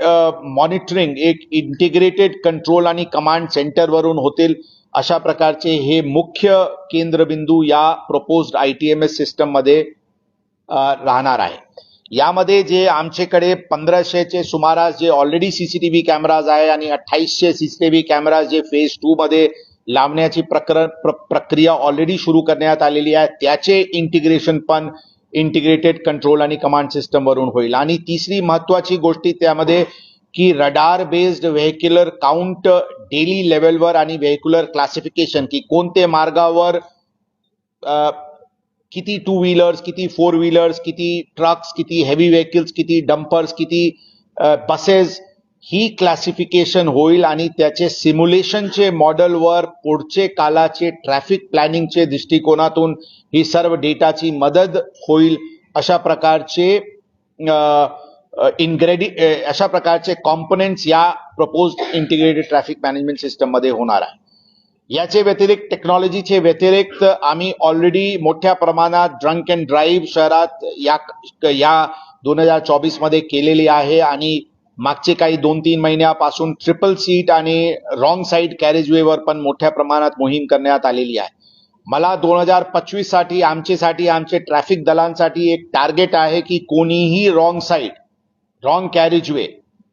मॉनिटरिंग एक इंटिग्रेटेड कंट्रोल आणि कमांड सेंटरवरून होतील. अशा प्रकारचे हे मुख्य केंद्रबिंदू या प्रपोज्ड ITMS सिस्टममध्ये राहणार आहे. यामध्ये जे आमच्याकडे 1500चे सुमारास जे ऑलरेडी CCTV कॅमेराज आहे आणि 2800 CCTV कॅमेराज जे फेज 2 मध्ये लावण्याची प्रक्रिया ऑलरेडी सुरू करण्यात आलेली आहे. त्याचे इंटिग्रेशन पण इंटिग्रेटेड कंट्रोल आणि कमांड सिस्टम वरून होईल. आणि तिसरी महत्वाची गोष्टी त्यामध्ये की रडार बेस्ड व्हेक्युलर काउंट डेली लेवलवर आणि व्हेक्युलर क्लासिफिकेशन की कोणते मार्गावर किती 2 व्हीलर्स, किती 4 व्हीलर्स, किती ट्रक्स, किती हेवी व्हेकल्स, किती डंपर्स, किती बसेस, ही क्लासिफिकेशन होईल आणि त्याचे सिम्युलेशनचे मॉडेलवर पुढचे कालाचे ट्रॅफिक प्लॅनिंगचे दृष्टिकोनातून ही सर्व डेटाची मदत होईल. अशा प्रकारचे कॉम्पोनेंट्स या proposed integrated traffic management system मध्ये होणार आहे. याचे व्यतिरिक्त टेक्नॉलॉजीचे व्यतिरिक्त आम्ही ऑलरेडी मोठ्या प्रमाणात ड्रंक अँड ड्राईव्ह शहरात या 2024 मध्ये केलेली आहे आणि मागचे काही 2-3 महिन्यापासून ट्रिपल सीट आणि रॉंग साईड कॅरेजवेवर पण मोठ्या प्रमाणात मोहीम करण्यात आलेली आहे. मला 2025 साठी आमचे ट्रॅफिक दलांसाठी एक टार्गेट आहे की कोणीही रॉंग साईड, रॉंग कॅरेजवे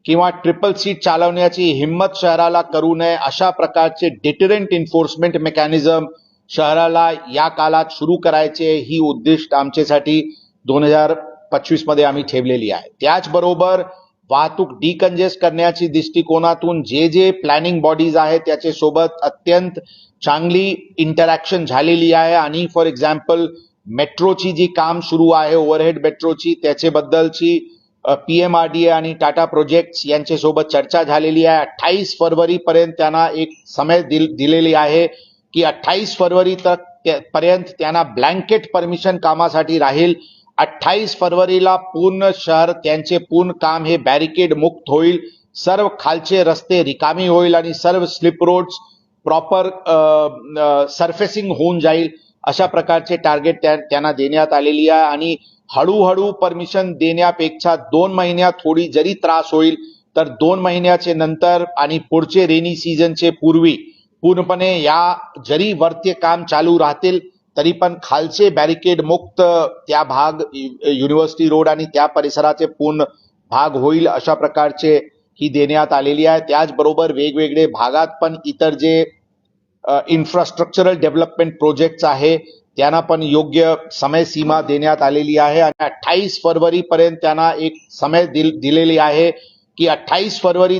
किंवा ट्रिपल सीट चालवण्याची हिम्मत शहराला करू नये. अशा प्रकारचे डिटरंट एन्फोर्समेंट मेकॅनिझम शहराला या काळात सुरू करायचे ही उद्दिष्ट आमच्यासाठी 2025 मध्ये आम्ही ठेवलेली आहे. त्याचबरोबर वाहतूक डिकंजेस्ट करण्याची दृष्टिकोनातून जे प्लॅनिंग बॉडीज आहेत त्याच्या सोबत अत्यंत चांगली इंटरॅक्शन झालेली आहे आणि फॉर एक्झाम्पल मेट्रोची जी काम सुरू आहे ओव्हरहेड मेट्रोची त्याच्याबद्दलची PMRDA आणि टाटा प्रोजेक्ट्स यांच्यासोबत चर्चा झालेली आहे. 28 फरवरी पर्यंत त्यांना एक समय दिलेली आहे की 28 फरवरी पर्यंत त्यांना ब्लँकेट परमिशन कामासाठी राहील. 28 फरवरीला पूर्ण शहर त्यांचे पूर्ण काम हे बॅरिकेड मुक्त होईल. सर्व खालचे रस्ते रिकामी होईल आणि सर्व स्लिप रोड्स प्रॉपर सरफेसिंग होऊन जाईल. अशा प्रकारचे टार्गेट त्यांना देण्यात आलेली आहे आणि हळूहळू परमिशन देण्यापेक्षा 2 महिन्यात थोडी जरी त्रास होईल तर 2 महिन्याचे नंतर आणि पुढचे रेनी सीझनचे पूर्वी पूर्णपणे या जरी वरती काम चालू राहतील तरी पण खालचे बॅरिकेड मुक्त त्या भाग युनिव्हर्सिटी रोड आणि त्या परिसराचे पूर्ण भाग होईल. अशा प्रकारचे ही देण्यात आलेली आहे. त्याचबरोबर वेगवेगळे भागात पण इतर जे इन्फ्रास्ट्रक्चरल डेव्हलपमेंट प्रोजेक्ट्स आहे त्यांना पण योग्य समय सीमा देण्यात आलेली आहे आणि 28 फरवरी पर्यंत त्यांना एक समय दिलेली आहे की 28 फरवरी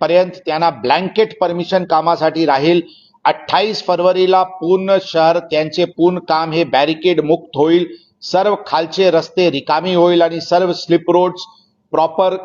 पर्यंत त्यांना ब्लँकेट परमिशन कामासाठी राहील. 28 फरवरीला पूर्ण शहर त्यांचे पूर्ण काम हे बॅरिकेड मुक्त होईल. सर्व खालचे रस्ते रिकामी होईल आणि सर्व स्लिप रोड्स प्रॉपर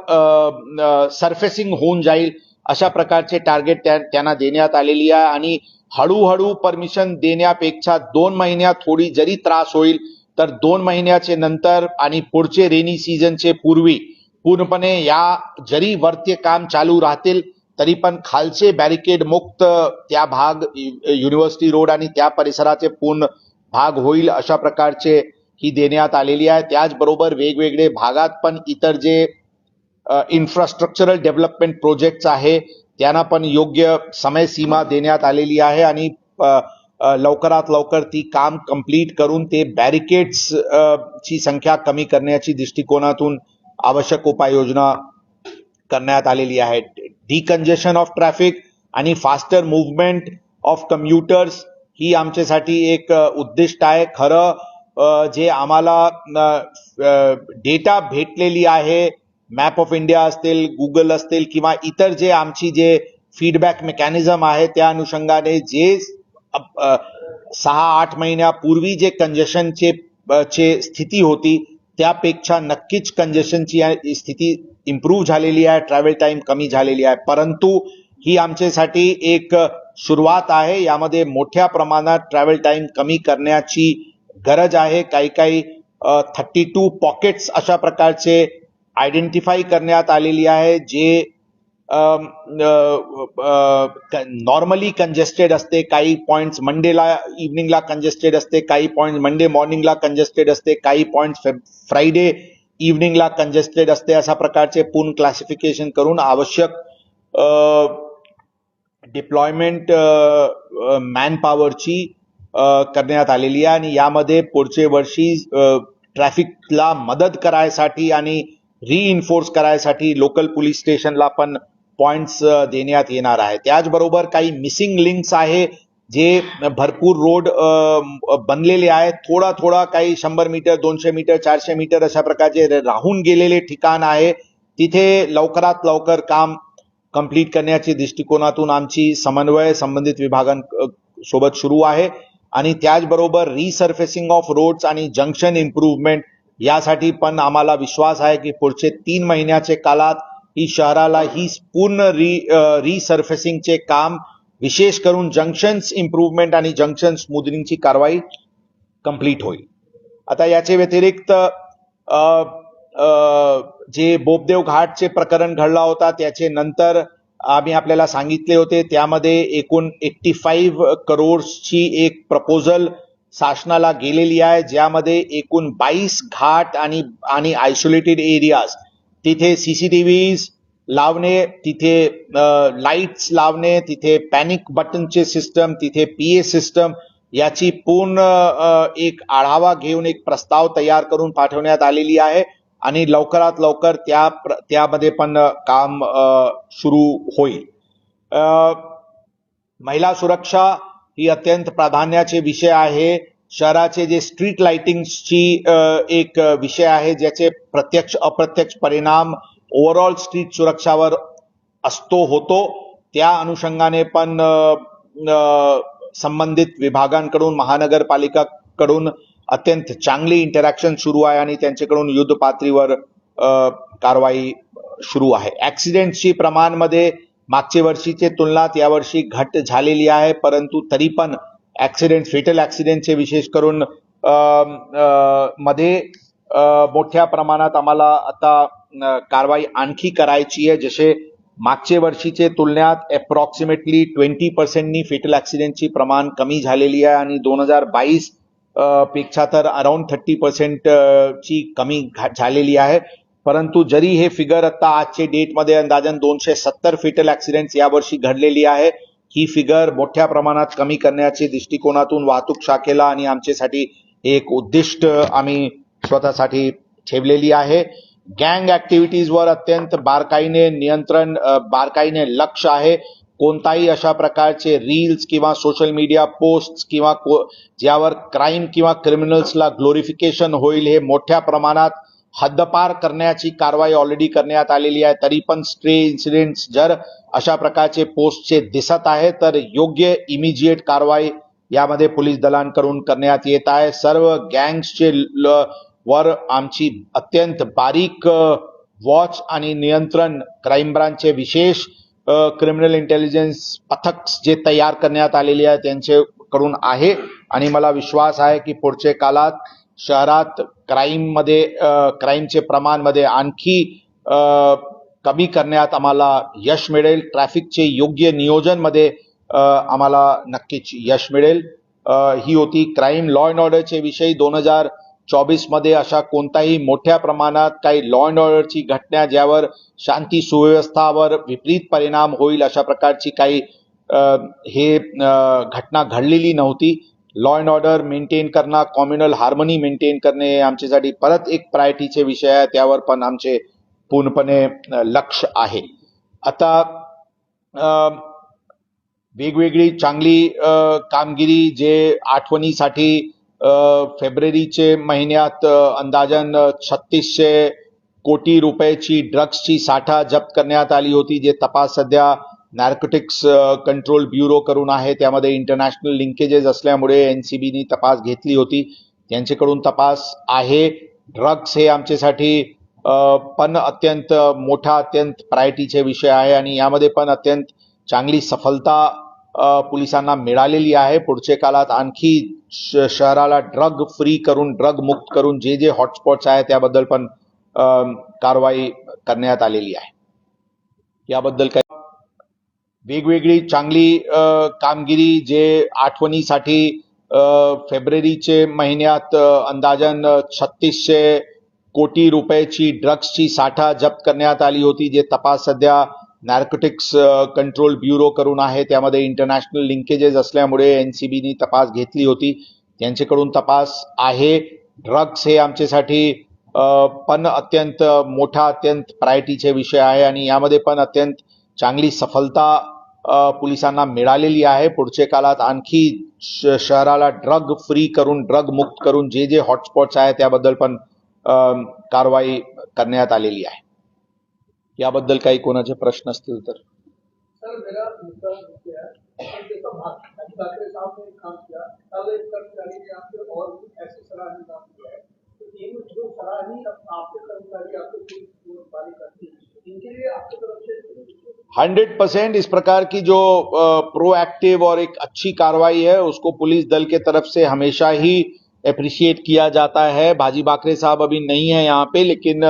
सरफेसिंग होऊन जाईल. अशा प्रकारचे टार्गेट त्यांना देण्यात आलेली आहे आणि हळूहळू परमिशन देण्यापेक्षा 2 महिन्यात थोडी जरी त्रास होईल तर 2 महिन्याचे नंतर आणि पुढचे रेनी सीझनचे पूर्वी पूर्णपणे या जरी वरती काम चालू राहतील तरी पण खालचे बॅरिकेड मुक्त त्या भाग युनिव्हर्सिटी रोड आणि त्या परिसराचे पूर्ण भाग होईल अशा प्रकारचे ही देण्यात आलेली आहे. त्याचबरोबर वेगवेगळे भागात पण इतर जे इन्फ्रास्ट्रक्चरल डेव्हलपमेंट प्रोजेक्ट्स आहे त्यांना पण योग्य समयसीमा देण्यात आलेली आहे आणि लवकरात लवकर ती काम कंप्लीट करून ते बॅरिकेड्स ची संख्या कमी करण्याची दृष्टिकोनातून आवश्यक उपाययोजना करण्यात आलेली आहे. डिकंजेशन ऑफ ट्रॅफिक आणि फास्टर मुवमेंट ऑफ कम्युटर्स ही आमच्यासाठी एक उद्दिष्ट आहे. खरं जे आम्हाला डेटा भेटलेली आहे, मॅप ऑफ इंडिया असतील, गुगल असतील किंवा इतर जे आमची जे फीडबॅक मेकॅनिझम आहे त्या अनुषंगाने जे 6-8 महिन्यापूर्वी जे कंजेशनचे स्थिती होती त्यापेक्षा नक्कीच कंजेशनची स्थिती इम्प्रूव्ह झालेली आहे, ट्रॅव्हल टाइम कमी झालेली आहे. परंतु ही आमच्यासाठी एक सुरुवात आहे. यामध्ये मोठ्या प्रमाणात ट्रॅव्हल टाइम कमी करण्याची गरज आहे. काही 32 पॉकेट्स अशा प्रकारचे आयडेंटिफाय करण्यात आलेली आहे जे नॉर्मली कंजेस्टेड असते. काही पॉइंट्स मंडेला इव्हनिंगला कंजेस्टेड असते, काही पॉइंट्स मंडे मॉर्निंगला कंजेस्टेड असते, काही पॉइंट्स फ्रायडे इव्हनिंगला कंजेस्टेड असते. अशा प्रकारचे पूर्ण क्लासिफिकेशन करून आवश्यक डिप्लॉयमेंट मॅन पॉवरची करण्यात आलेली आहे आणि यामध्ये पुढच्या वर्षी ट्रॅफिकला मदत करायसाठी आणि रिइन्फोर्स करायसाठी लोकल पोलीस स्टेशनला पण पॉइंट्स देण्यात येणार आहे. त्याचबरोबर काही मिसिंग लिंक्स आहे जे भरपूर रोड बनलेले आहेत. थोडा काही 100 मीटर, 200 मीटर, 400 मीटर अशा प्रकारचे राहून गेलेले ठिकाण आहे. तिथे लवकरात लवकर काम कंप्लीट करण्याच्या दृष्टिकोनातून आमची समन्वय संबंधित विभागांसोबत सुरू आहे आणि त्याचबरोबर रिसर्फेसिंग ऑफ रोड्स आणि जंक्शन इम्प्रूव्हमेंट यासाठी पण आम्हाला विश्वास आहे की पुढचे 3 महिन्याचे काळात ही शहराला ही पूर्ण रिसर्फेसिंगचे काम, विशेष करून जंक्शन्स इम्प्रूव्हमेंट आणि जंक्शन स्मूथनिंगची कारवाई कंप्लीट होईल. आता याचे व्यतिरिक्त जे बोपदेव घाटचे प्रकरण घडला होता त्याचे नंतर आम्ही आपल्याला सांगितले होते, त्यामध्ये एकूण 85 करोडची एक प्रपोजल शासनाला गेलेली आहे, ज्यामध्ये एकूण 22 घाट आणि आयसोलेटेड एरियाज तिथे सीसीटीव्हीज लावणे, तिथे लाईट्स लावणे, तिथे पॅनिक बटनचे सिस्टम, तिथे पीए सिस्टम याची पूर्ण एक आढावा घेऊन एक प्रस्ताव तयार करून पाठवण्यात आलेली आहे आणि लवकरात लवकर त्यामध्ये पण काम सुरू होईल. महिला सुरक्षा ही अत्यंत प्राधान्याचे विषय आहे. शहराचे जे स्ट्रीट लाइटिंगची एक विषय आहे ज्याचे प्रत्यक्ष अप्रत्यक्ष परिणाम ओव्हरऑल स्ट्रीट सुरक्षावर होतो. त्या अनुषंगाने पण संबंधित विभागांकडून, महानगरपालिकाकडून अत्यंत चांगली इंटरॅक्शन सुरू आहे आणि त्यांच्याकडून युद्ध पातळीवर कारवाई सुरू आहे. ऍक्सिडेंटची प्रमाणमध्ये मागच्या वर्षीचे तुलनात यावर्षी घट झालेली आहे, परंतु तरी पण फेटल ऍक्सिडेंटचे विशेष करून मध्ये मोठ्या प्रमाणात आम्हाला आता कारवाई आणखी करायची आहे. जसे मागच्या वर्षीचे तुलनात अप्रॉक्सिमेटली 20% फेटल ऍक्सिडेंटची प्रमाण कमी झालेली आहे आणि 2022 पेक्षा तर अराउंड 30% ची कमी झालेली आहे. परंतु जरी हे फिगर आता आजचे डेटमध्ये अंदाजन 270 फेटल ऍक्सिडेंट्स यावर्षी घडलेली आहे, ही फिगर मोठ्या प्रमाणात कमी करण्याच्या दृष्टिकोनातून वाहतूक शाखेला आणि आमच्यासाठी एक उद्दिष्ट आम्ही स्वतःसाठी ठेवलेली आहे. गँग ऍक्टिव्हिटीजवर अत्यंत बारकाईने लक्ष आहे. कोणताही अशा प्रकारचे रील्स किंवा सोशल मीडिया पोस्ट किंवा ज्यावर क्राईम किंवा क्रिमिनल्सला ग्लोरिफिकेशन होईल हे मोठ्या प्रमाणात हद्दपार करण्याची कारवाई ऑलरेडी करण्यात आलेली आहे. तरी पण स्ट्रे इन्सिडेंट्स जर अशा प्रकारचे पोस्टचे दिसत आहे तर योग्य इमिजिएट कारवाई यामध्ये पोलीस दलांकडून करण्यात येत आहे. सर्व गँग्सचे वर आमची अत्यंत बारीक वॉच आणि नियंत्रण क्राईम ब्रांचचे विशेष क्रिमिनल इंटेलिजन्स पथक जे तयार करण्यात आलेले आहे त्यांच्याकडून आहे आणि मला विश्वास आहे की पुढच्या काळात शहरात क्राईमचे प्रमाणमध्ये आणखी कमी करण्यात आम्हाला यश मिळेल. ट्रॅफिकचे योग्य नियोजनमध्ये आम्हाला नक्कीच यश मिळेल. ही होती क्राईम लॉ अँड ऑर्डरचे विषयी. 2024 मध्ये अशा कोणताही मोठ्या प्रमाणात काही लॉ अँड ऑर्डरची घटना ज्यावर शांती सुव्यवस्थावर विपरीत परिणाम होईल अशा प्रकारची काही घटना घडलेली नव्हती. लॉ अँड ऑर्डर मेंटेन करणं, कॉम्युनल हार्मनी मेंटेन करणे हे आमच्यासाठी परत एक प्रायोरिटीचे विषय आहे. त्यावर पण आमचे पूर्णपणे लक्ष आहे. आता वेगवेगळी चांगली कामगिरी जे आठवणीसाठी फेब्रुवारीचे महिन्यात अंदाजन 3600 कोटी रुपयाची ड्रग्सची साठा जप्त करण्यात आली होती. जे तपास सध्या नार्कोटिक्स कंट्रोल ब्युरो करून आहे. त्यामध्ये इंटरनॅशनल लिंकेजेस असल्यामुळे एनसीबीनी तपास घेतली होती. त्यांच्याकडून तपास आहे. ड्रग्स हे आमच्यासाठी पण अत्यंत मोठा अत्यंत प्रायोरिटीचे विषय आहे आणि यामध्ये पण अत्यंत चांगली सफलता पोलिसांना मिळालेली आहे. पुढच्या काळात आणखी शहराला ड्रग फ्री करून ड्रग मुक्त करून जे जे हॉटस्पॉट्स आहेत त्याबद्दल पण कारवाई करण्यात आलेली आहे. याबद्दल काही वेगवेगळी चांगली कामगिरी जे आठवणीसाठी फेब्रुवारीचे महिन्यात अंदाजन 3600 कोटी रुपयाची ड्रग्सची साठा जप्त करण्यात आली होती. जे तपास सध्या नार्कोटिक्स कंट्रोल ब्युरो करून आहे. त्यामध्ये इंटरनॅशनल लिंकेजेस असल्यामुळे एनसीबीनी तपास घेतली होती. त्यांच्याकडून तपास आहे. ड्रग्स हे आमच्यासाठी पण अत्यंत मोठा अत्यंत प्रायोरिटीचे विषय आहे आणि यामध्ये पण अत्यंत चांगली सफलता पोलिसांना मिळालेली आहे. पुढच्या काळात आणखी शहराला ड्रग फ्री करून ड्रग मुक्त करून जे जे हॉटस्पॉट्स आहेत त्याबद्दल पण कारवाई करण्यात आलेली आहे. याबद्दल काही कोणाचे प्रश्न असतील तर. सर मेरा मुद्दा ये है कि जैसा ठाकरे साहब ने काम किया, कल एक कर्मचारी ने आपसे और कुछ ऐसे सराहनीय काम किया है, तो ये जो सराहनीय आपके कर्मचारी आपके वाले करते हैं, इनके लिए आपकी तरफ से 100% इस प्रकार की जो प्रोएक्टिव और एक अच्छी कार्रवाई है उसको पुलिस दल के तरफ से हमेशा ही अप्रिशिएट किया जाता है. भाजी बाकरे साहब अभी नहीं है यहाँ पे, लेकिन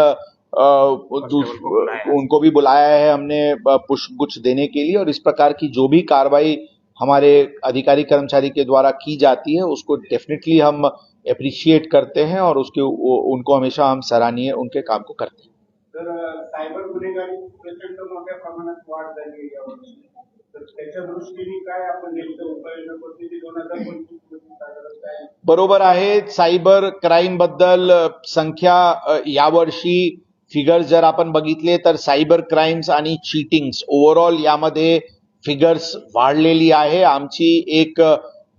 उनको भी बुलाया है हमने पुष्पगुच्छ देने के लिए. और इस प्रकार की जो भी कार्रवाई हमारे अधिकारी कर्मचारी के द्वारा की जाती है उसको डेफिनेटली हम अप्रिशिएट करते हैं और उनको हमेशा हम सराहनीय उनके काम को करते हैं. तर सायबर गुन्हेगारी प्रचंड मोठ्या प्रमाणात वाढ झाली आहे यावर्षी. तर त्याच्या दृष्टीने काय आपण नेमकं उपाययोजना करतो की 2025 साधारण काय? बरोबर आहे. सायबर क्राईम बद्दल संख्या यावर्षी फिगर्स जर आपण बघितले तर सायबर क्राईम्स आणि चीटिंग्स ओव्हरऑल यामध्ये फिगर्स वाढलेली आहे. आमची एक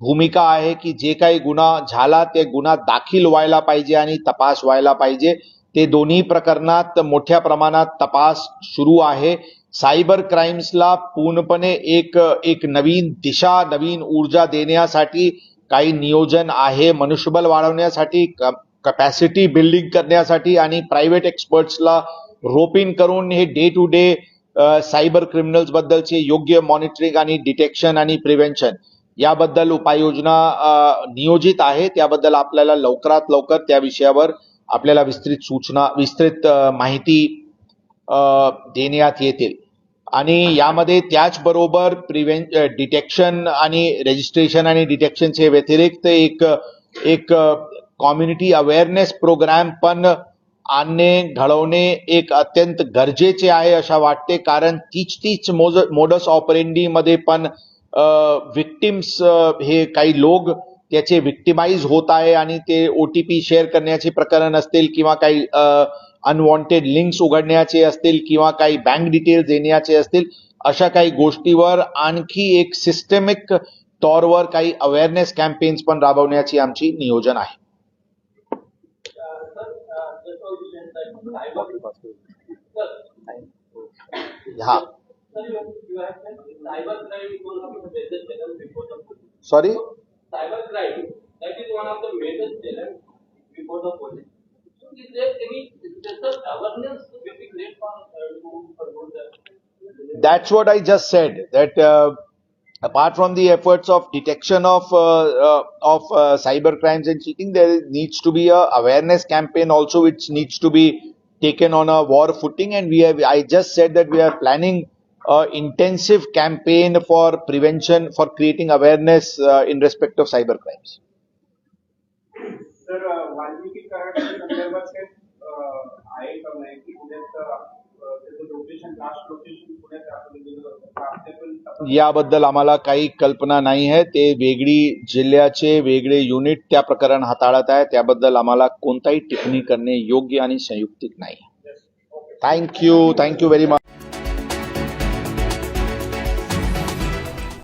भूमिका आहे की जे काही गुन्हा झाला ते गुन्हा दाखल व्हायला पाहिजे आणि तपास व्हायला पाहिजे. ते दोन्ही प्रकरणात मोठ्या प्रमाणात तपास सुरू आहे. सायबर क्राईम्सला पूर्णपणे एक नवीन दिशा नवीन ऊर्जा देण्यासाठी काही नियोजन आहे. मनुष्यबळ वाढवण्यासाठी, कॅपॅसिटी बिल्डिंग करण्यासाठी आणि प्रायव्हेट एक्सपर्ट्सला रोप इन करून हे day to day cyber criminals बद्दलचे योग्य मॉनिटरिंग आणि डिटेक्शन आणि प्रिव्हेन्शन याबद्दल उपाययोजना नियोजित आहे. त्याबद्दल आपल्याला लवकरात लवकर त्या विषयावर आपल्याला विस्तृत माहिती देण्यात येतील. आणि यामध्ये त्याचबरोबर डिटेक्शन आणि रजिस्ट्रेशन आणि डिटेक्शनचे व्यतिरिक्त एक कम्युनिटी अवेअरनेस प्रोग्राम पण आणणे घडवणे एक अत्यंत गरजेचे आहे अशा वाटते. कारण तीच मोडस ऑपरेंडी मध्ये पण विक्टिम्स हे काही लोक त्याचे विक्टिमाइज होत आहे आणि ते OTP शेअर करण्याचे प्रकरण असतील किंवा काही अनवॉन्टेड लिंक्स उघडण्याचे असतील किंवा काही बँक डिटेल्स देण्याचे असतील, अशा काही गोष्टीवर आणखी एक सिस्टमिक तौरवर काही अवेअरनेस कॅम्पेन्स पण राबवण्याची आमची नियोजन आहे. हा sorry cyber crime, that is one of the major challenges before the police. So is there any special awareness which is great for that? That's what I just said, that apart from the efforts of detection of cyber crimes and cheating, there needs to be a awareness campaign also which needs to be taken on a war footing, and I just said that we are planning an intensive campaign for prevention, for creating awareness in respect of cyber crimes. तर वाल्मिकी कराडच्या संदर्भात काही आहे का नाही की पुण्यात त्याचं लोकेशन लास्ट लोकेशन पुण्यात दाखवलं गेलं होतं का आपल्याकडे याबद्दल आम्हाला काही कल्पना नाही आहे. ते वेगळी जिल्ह्याचे वेगळे युनिट त्या प्रकरण हाताळत आहे. त्याबद्दल आम्हाला कोणताही टिप्पणी करणे योग्य आणि संयुक्तिक नाही. Thank you very much.